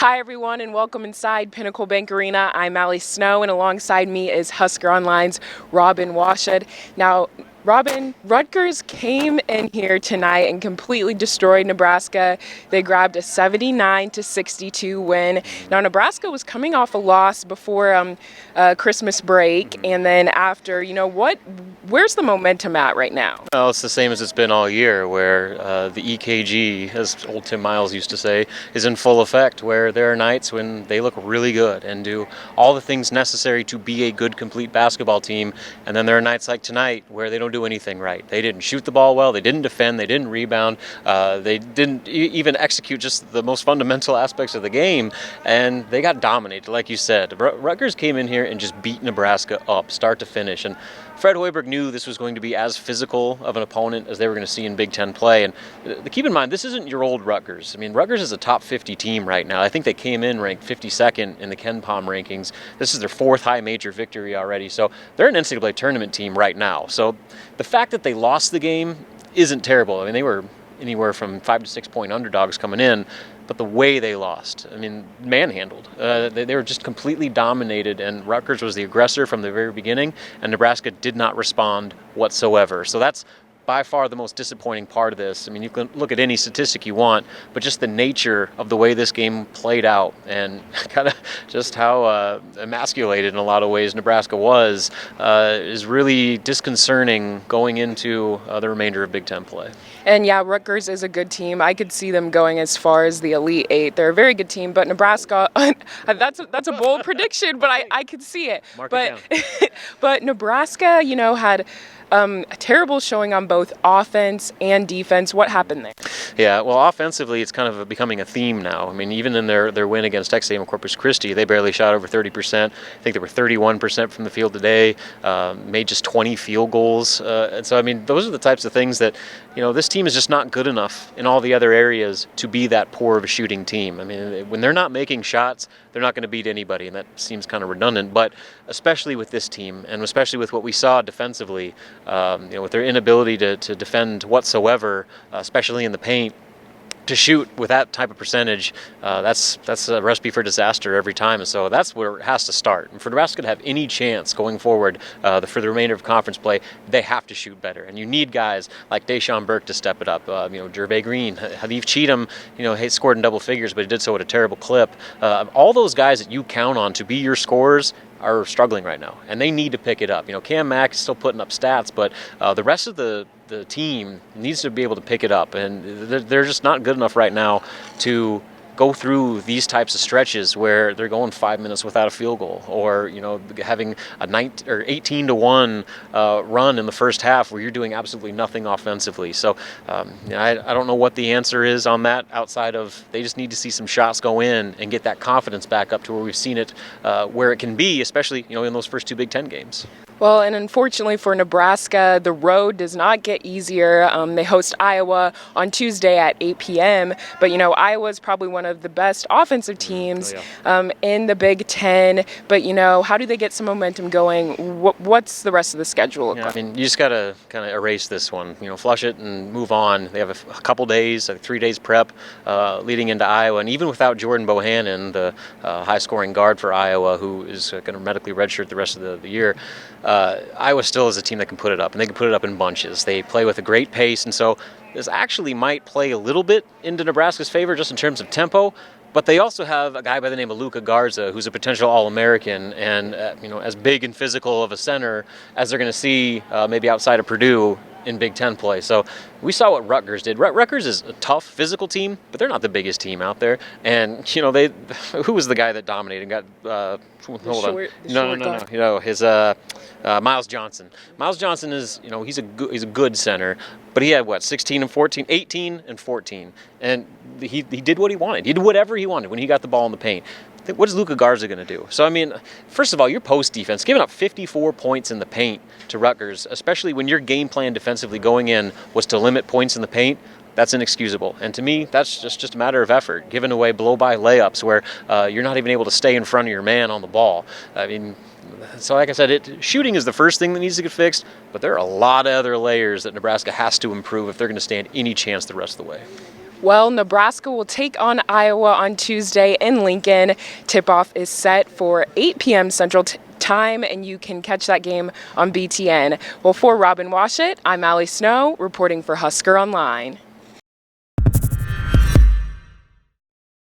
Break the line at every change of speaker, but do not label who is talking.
Hi, everyone, and welcome inside Pinnacle Bank Arena. I'm Allie Snow, and alongside me is HuskerOnline's Robin Washut. Now, Robin, Rutgers came in here tonight and completely destroyed Nebraska. They grabbed a 79-62 win. Now, Nebraska was coming off a loss before Christmas break, and then after, where's the momentum at right now?
Well, it's the same as it's been all year, where the EKG, as old Tim Miles used to say, is in full effect, where there are nights when they look really good and do all the things necessary to be a good, complete basketball team, and then there are nights like tonight where they don't do anything right. They didn't shoot the ball well, they didn't defend, they didn't rebound, they didn't even execute just the most fundamental aspects of the game, and they got dominated, like you said. Rutgers came in here and just beat Nebraska up, start to finish, and Fred Hoiberg knew this was going to be as physical of an opponent as they were going to see in Big Ten play. And keep in mind, this isn't your old Rutgers. I mean, Rutgers is a top 50 team right now. I think they came in ranked 52nd in the KenPom rankings. This is their fourth high major victory already. So they're an NCAA tournament team right now. So the fact that they lost the game isn't terrible. I mean, they were anywhere from 5 to 6 point underdogs coming in. But the way they lost, I mean, manhandled. They were just completely dominated, and Rutgers was the aggressor from the very beginning, and Nebraska did not respond whatsoever. So that's by far the most disappointing part of this. I mean, you can look at any statistic you want, but just the nature of the way this game played out and kind of just how emasculated in a lot of ways Nebraska was is really disconcerting going into the remainder of Big Ten play.
And yeah, Rutgers is a good team. I could see them going as far as the Elite Eight. They're a very good team, but Nebraska, that's a bold prediction, but I could see it. But Nebraska, had a terrible showing on both offense and defense. What happened there?
Yeah, well, offensively, it's kind of becoming a theme now. I mean, even in their win against Texas A&M Corpus Christi, they barely shot over 30%. I think they were 31% from the field today, made just 20 field goals. And so, I mean, those are the types of things that, this team is just not good enough in all the other areas to be that poor of a shooting team. I mean, when they're not making shots, they're not going to beat anybody, and that seems kind of redundant. But especially with this team, and especially with what we saw defensively, with their inability to defend whatsoever, especially in the paint, to shoot with that type of percentage, that's a recipe for disaster every time. And so that's where it has to start. And for Nebraska to have any chance going forward for the remainder of conference play, they have to shoot better. And you need guys like Deshaun Burke to step it up. Jervay Green, Hadif Cheatham, he scored in double figures, but he did so at a terrible clip. All those guys that you count on to be your scorers are struggling right now, and they need to pick it up. Cam Mack is still putting up stats, but the rest of the team needs to be able to pick it up, and they're just not good enough right now to go through these types of stretches where they're going 5 minutes without a field goal, or having a 18-1 run in the first half where you're doing absolutely nothing offensively. So I don't know what the answer is on that outside of they just need to see some shots go in and get that confidence back up to where we've seen it where it can be, especially in those first two Big Ten games.
Well, and unfortunately for Nebraska, the road does not get easier. They host Iowa on Tuesday at 8 p.m., but Iowa is probably one of the best offensive teams in the Big Ten. But how do they get some momentum going? What's the rest of the schedule look like?
I mean, you just gotta kind of erase this one. Flush it and move on. They have a couple days, like 3 days prep leading into Iowa, and even without Jordan Bohannon, the high-scoring guard for Iowa, who is going to medically redshirt the rest of the year. Iowa still is a team that can put it up, and they can put it up in bunches. They play with a great pace, and so this actually might play a little bit into Nebraska's favor just in terms of tempo, but they also have a guy by the name of Luka Garza, who's a potential All-American and as big and physical of a center as they're going to see maybe outside of Purdue in Big Ten play. So we saw what Rutgers did. Rutgers is a tough physical team, but they're not the biggest team out there. And who was the guy that dominated? Miles Johnson. Miles Johnson is he's a good center, but he had 16 and 14, 18 and 14, and he did what he wanted. He did whatever he wanted when he got the ball in the paint. What is Luka Garza going to do? So, I mean, first of all, your post defense, giving up 54 points in the paint to Rutgers, especially when your game plan defensively going in was to limit points in the paint, that's inexcusable. And to me, that's just a matter of effort, giving away blow-by layups where you're not even able to stay in front of your man on the ball. I mean, so like I said, shooting is the first thing that needs to get fixed, but there are a lot of other layers that Nebraska has to improve if they're going to stand any chance the rest of the way.
Well, Nebraska will take on Iowa on Tuesday in Lincoln. Tip-off is set for 8 p.m. Central Time, and you can catch that game on BTN. Well, for Robin Washut, I'm Allie Snow, reporting for Husker Online.